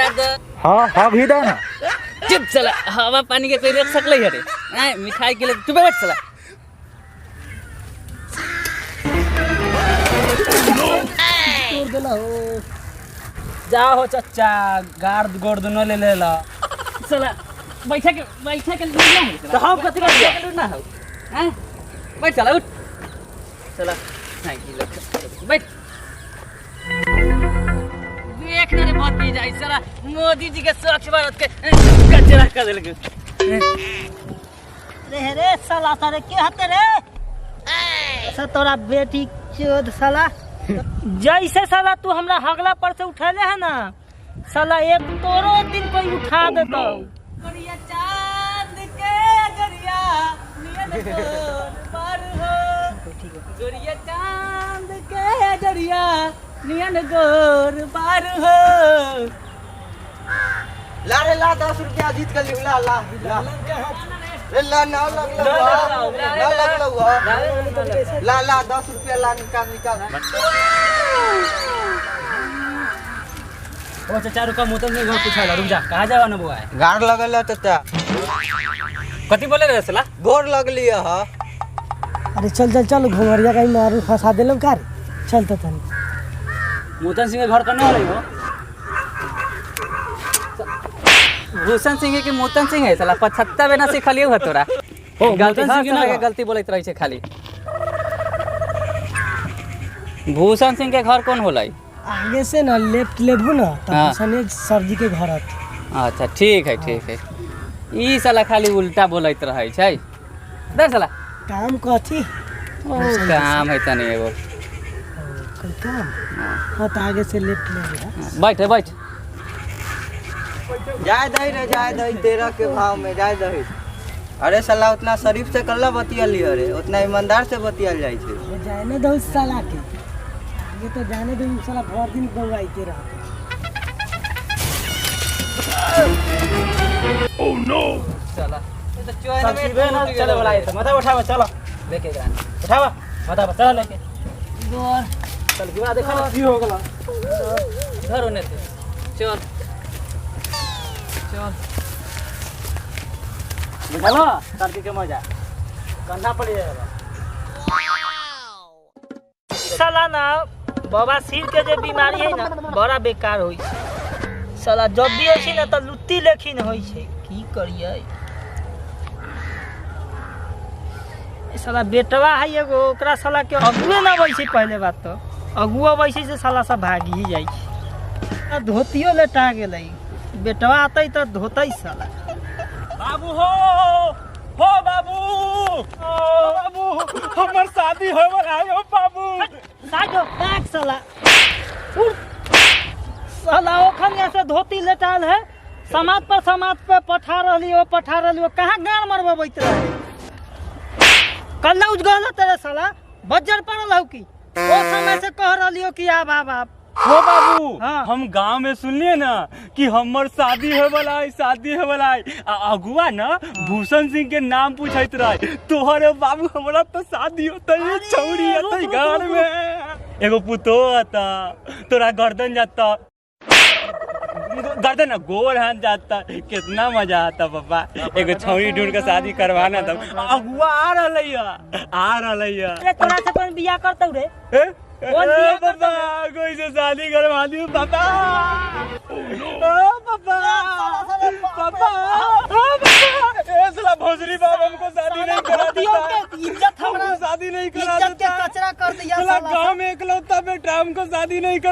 याद हाँ हाँ भी दे ना। चुप चला, हवा पानी के कोई रोक सकले है रे। हैं मिठाई के लिए चुप बैठ चला। तोड़ देला हो। जा हो चचा, गार्ड गोड़ दोनों ले लेला। चला बैठा के ना है। तो हम कथी कर दिया? ना हो। हैं बैठ चला उठ। चला साइकिल बैठ। देख ना रे बहुत तेज आई साला मोदी जी के स्वच्छ भारत के कचरा कर देलके। रे साला तारे के हते रे ऐसा तोरा बेटी चोद साला जैसे साला तू हमरा हगला पर से उठैले है ना साला एक तोरो दिन कोई उठा देतो। गोरिया चांद के गरिया नियन गोर पर हो। गोरिया चांद के गरिया नियन गोर पर हो। ला रे ला 10 रुपया जीत के लियो। ला ला रे ला ना लग ला ला 10 रुपया ला निकाल। ओ चचा रुका मोतन में घर पूछा रुक जा। कहाँ जावा ना बुआ? गाड़ लगल चाचा। कथी बोले रे साला? गोर लगली ह। अरे चल चल चल घुमरिया कहीं मारू फंसा देलो का रे। चल तो तनी मोतन सिंह के घर कने वाला हो? भूषण सिंह के मोतन सिंह है साला 75 बेना सिखलियो है तोरा। गलती मोतन सिंह के ना के गलती बोलत रही छे खाली। भूषण सिंह के घर कौन होलाई? आगे से ना लेफ्ट लेबू ना तो हाँ। सने सरजी के घर हत। अच्छा ठीक है। ई साला खाली उल्टा बोलत रहे छै। दर साला काम कथी काम है तनी एगो। कोई काम हाँ तो आगे से लेफ्ट लेबू। बैठ। जाए दही रे जाए दही 13 के भाव में जाए दही। अरे साला उतना शरीफ से कल्ला बतियाली अरे उतना ईमानदार से बतियाल जाए छे। ये जाने दो साला के ये तो जाने दो साला भर दिन बउआइते रहते। Oh no. साला ये तो चोय सब सीधे ना चले वाला है। माथा उठावा चलो लेके जा। उठावा माथा पर चलो लेके गोर चल गिरा देखा ना की हो गला। घर होने थे। चल चलो कार्तिक के मजा कंधा पड़ जाएगा। साला ना बाबा सिर के जो बीमारी है ना बड़ा बेकार होई साला जब भी होई ना तो लुत्ती लेखिन होई छे की करिए। साला बेटवा है एगो ओकरा साला के अगुए ना वैसे पहले बात तो अगुआ वैसे से साला सब भागी ही जाई छे। धोतियो लेटा गेलै बेटवा आते तो धोतै साला। बाबू हो बाबू हमर शादी हो वाला है हो बाबू। साजो काट साला साला ओखन ऐसे धोती लेटाल है समाज पे पठा रहली हो कहाँ गाड़ मरबा बैठ रहे कल्ला उजगल तेरे साला बज्जर पड़ल हो की ओ समय से कह रहली हो कि आब हो बाबू हाँ। हम गांव में सुनलिए ना कि हमर शादी हो वाला है अगुआ ना भूषण सिंह के नाम पूछत रहे तोहरे बाबू हमरा तो शादी होता है छौड़ी होता घर में एगो पुतो आता तोरा गर्दन जाता गर्दन गोर हाथ जाता कितना मजा आता पापा एगो छौड़ी ढूंढ के शादी करवाना था अगुआ आ रहलैया अरे तोरा से कौन बियाह करतौ रे पापा कोई से शादी करवा दी पापा पापा भोसरी बाबा हमको शादी नहीं करा देता इज्जत हमरा शादी नहीं करा इज्जत के देता कचरा कर दिया साला गाँव में इकलौता बेटा हमको शादी नहीं करा